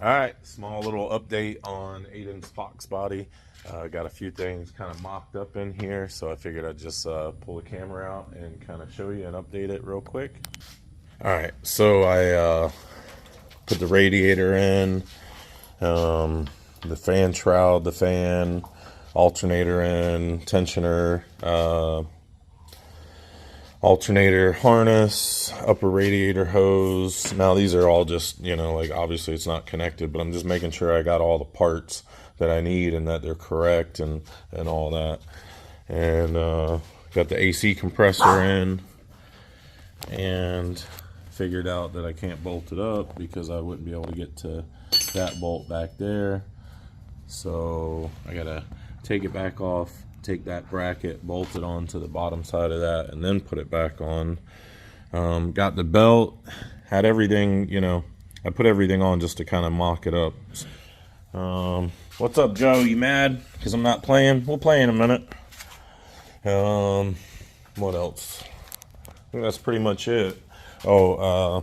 All right, small little update on Aiden's Fox Body. Got a few things kind of mocked up in here, so I figured I'd just pull the camera out and kind of show you and update it real quick. All right, so I put the radiator in, the fan shroud, the fan, alternator in, tensioner, alternator harness, upper radiator hose. Now these are all just, like obviously it's not connected, but I'm just making sure I got all the parts that I need and that they're correct and all that. And got the AC compressor in and figured out that I can't bolt it up because I wouldn't be able to get to that bolt back there. So I gotta take it back off, take that bracket, bolt it onto the bottom side of that, and then put it back on. Got the belt, had everything, I put everything on just to kind of mock it up. What's up, Joe? You mad because I'm not playing? We'll play in a minute. What else? I think that's pretty much it. Did a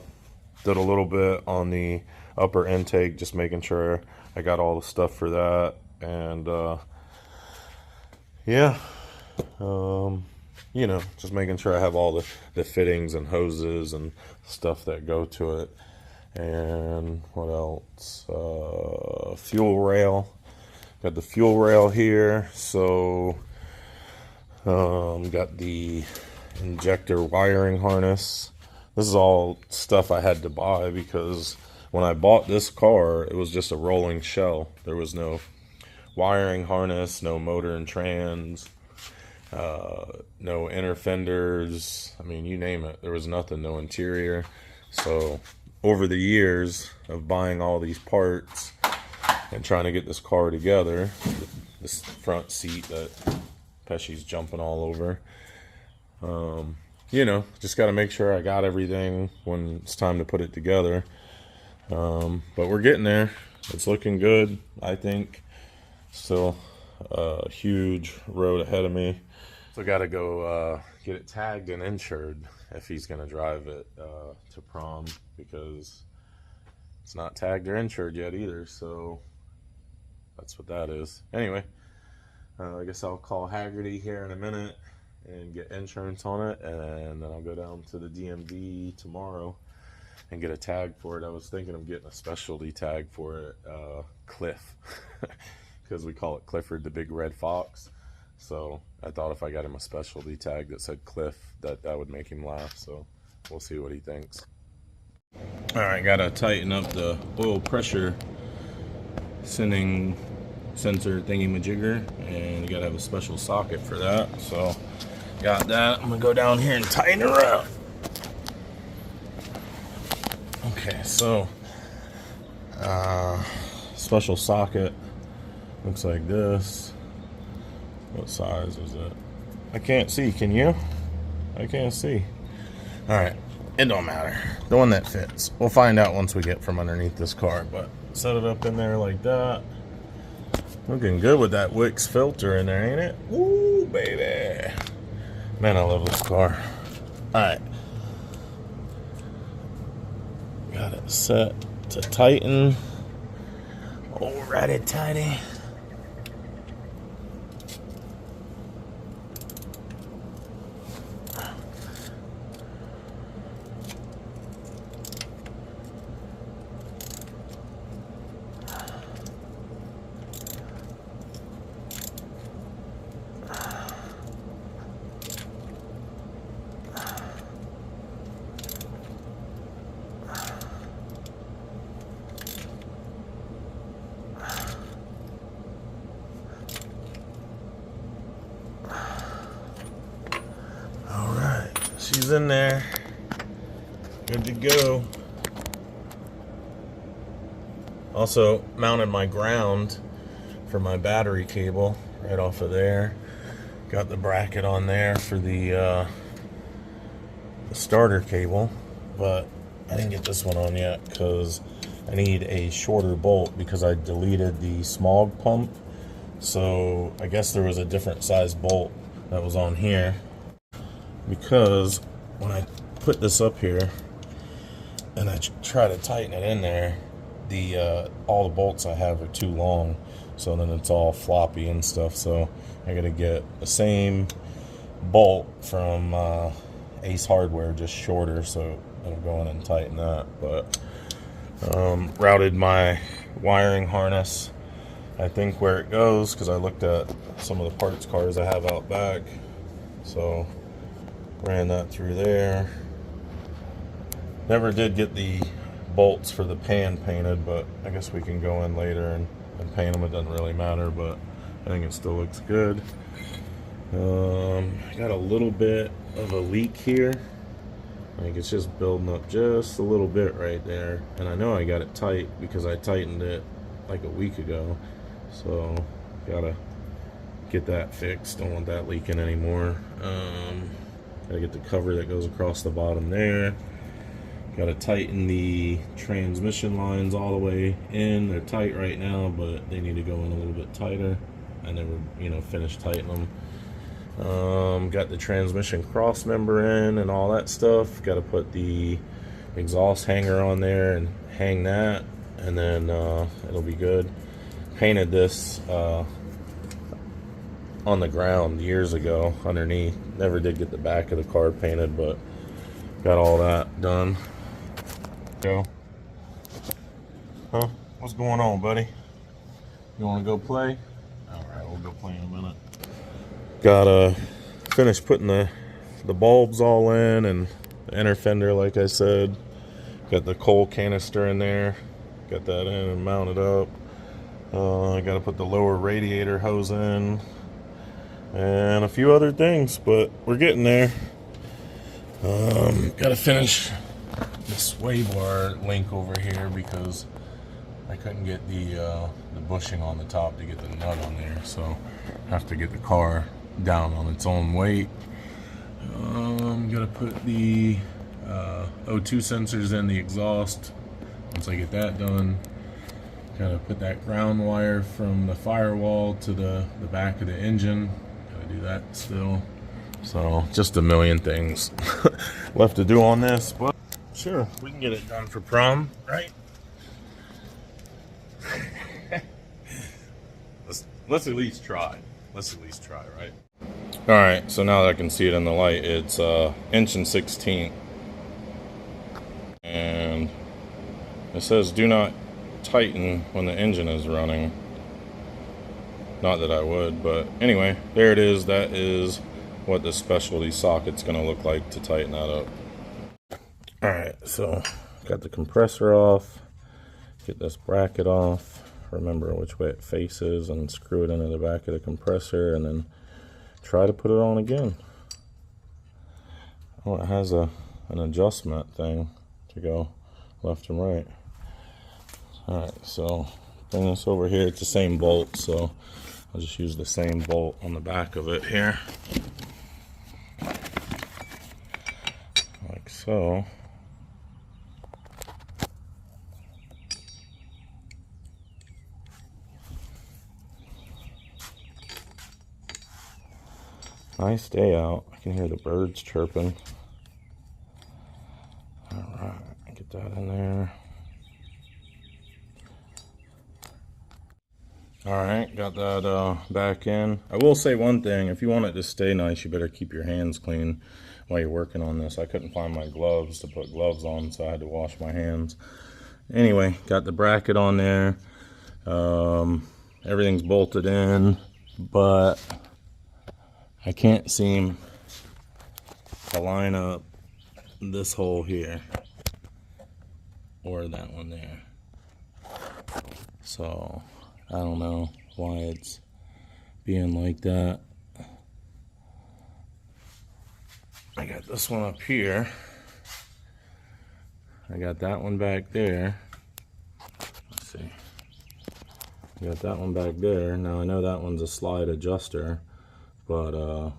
little bit on the upper intake, just making sure I got all the stuff for that. And yeah, just making sure I have all the fittings and hoses and stuff that go to it. And what else? Fuel rail. Got the fuel rail here. So got the injector wiring harness. This is all stuff I had to buy because when I bought this car, it was just a rolling shell. There was no wiring harness, no motor and trans, no inner fenders. I mean, you name it. There was nothing, no interior. So over the years of buying all these parts and trying to get this car together, this front seat that Pesci's jumping all over, just got to make sure I got everything when it's time to put it together. But we're getting there. It's looking good, I think. Still a huge road ahead of me. So got to go get it tagged and insured if he's going to drive it to prom, because it's not tagged or insured yet either. So that's what that is. Anyway, I guess I'll call Haggerty here in a minute and get insurance on it, and then I'll go down to the DMV tomorrow and get a tag for it. I was thinking of getting a specialty tag for it, Cliff, because we call it Clifford, the big red fox. So I thought if I got him a specialty tag that said Cliff, that would make him laugh. So we'll see what he thinks. All right, gotta tighten up the oil pressure sensor thingy-majigger, and you gotta have a special socket for that. So got that. I'm gonna go down here and tighten her up. Okay, so special socket looks like this. What size is it? I can't see. Can you? I can't see. All right, it don't matter. The one that fits. We'll find out once we get from underneath this car. But set it up in there like that. Looking good with that Wix filter in there, ain't it? Woo, baby. Man, I love this car. All right. Got it set to tighten. Alrighty, tighty. She's in there. Good to go. Also mounted my ground for my battery cable right off of there. Got the bracket on there for the starter cable, but I didn't get this one on yet because I need a shorter bolt because I deleted the smog pump. So I guess there was a different size bolt that was on here, because when I put this up here and I try to tighten it in there, the all the bolts I have are too long, so then it's all floppy and stuff. So I gotta get the same bolt from Ace Hardware, just shorter, so it'll go in and tighten that. But routed my wiring harness, I think, where it goes, because I looked at some of the parts cars I have out back, so ran that through there. Never did get the bolts for the pan painted, but I guess we can go in later and paint them. It doesn't really matter, but I think it still looks good. I got a little bit of a leak here. I think it's just building up just a little bit right there, and I know I got it tight because I tightened it like a week ago, so gotta get that fixed. Don't want that leaking anymore. Gotta get the cover that goes across the bottom there. Gotta tighten the transmission lines all the way in. They're tight right now, but they need to go in a little bit tighter. I never, finished tightening them. Got the transmission cross member in and all that stuff. Got to put the exhaust hanger on there and hang that, and then it'll be good. Painted this on the ground years ago underneath. Never did get the back of the car painted, but got all that done. Go. Huh? What's going on, buddy? You want to go play? Alright, we'll go play in a minute. Gotta finish putting the bulbs all in, and the inner fender, like I said. Got the coal canister in there. Got that in and mounted up. I gotta put the lower radiator hose in, and a few other things, but we're getting there. Gotta finish this sway bar link over here because I couldn't get the bushing on the top to get the nut on there, so I have to get the car down on its own weight. Gotta put the O2 sensors in the exhaust. Once I get that done, gotta put that ground wire from the firewall to the back of the engine. Gotta do that still. So just a million things left to do on this, but sure, we can get it done for prom, right? Let's at least try. Let's at least try, right? All right, so now that I can see it in the light, it's 1/16, and it says do not tighten when the engine is running. Not that I would, but anyway, there it is. That is what the specialty socket's going to look like to tighten that up. All right, so got the compressor off. Get this bracket off. Remember which way it faces, and screw it into the back of the compressor, and then try to put it on again. Oh, it has an adjustment thing to go left and right. Alright, so bring this over here. It's the same bolt, so I'll just use the same bolt on the back of it here. Like so. Nice day out. I can hear the birds chirping. Alright, get that in there. Alright, got that back in. I will say one thing. If you want it to stay nice, you better keep your hands clean while you're working on this. I couldn't find my gloves to put gloves on, so I had to wash my hands. Anyway, got the bracket on there. Everything's bolted in, but I can't seem to line up this hole here or that one there. So I don't know why it's being like that. I got this one up here. I got that one back there. Let's see. I got that one back there. Now I know that one's a slide adjuster, but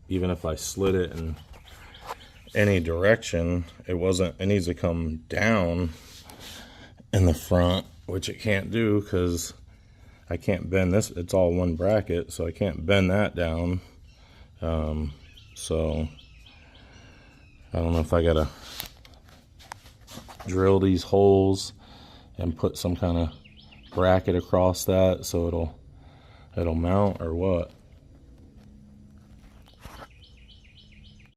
even if I slid it in any direction, it needs to come down in the front, which it can't do because I can't bend this. It's all one bracket, so I can't bend that down. So I don't know if I gotta drill these holes and put some kind of bracket across that so it'll mount, or what?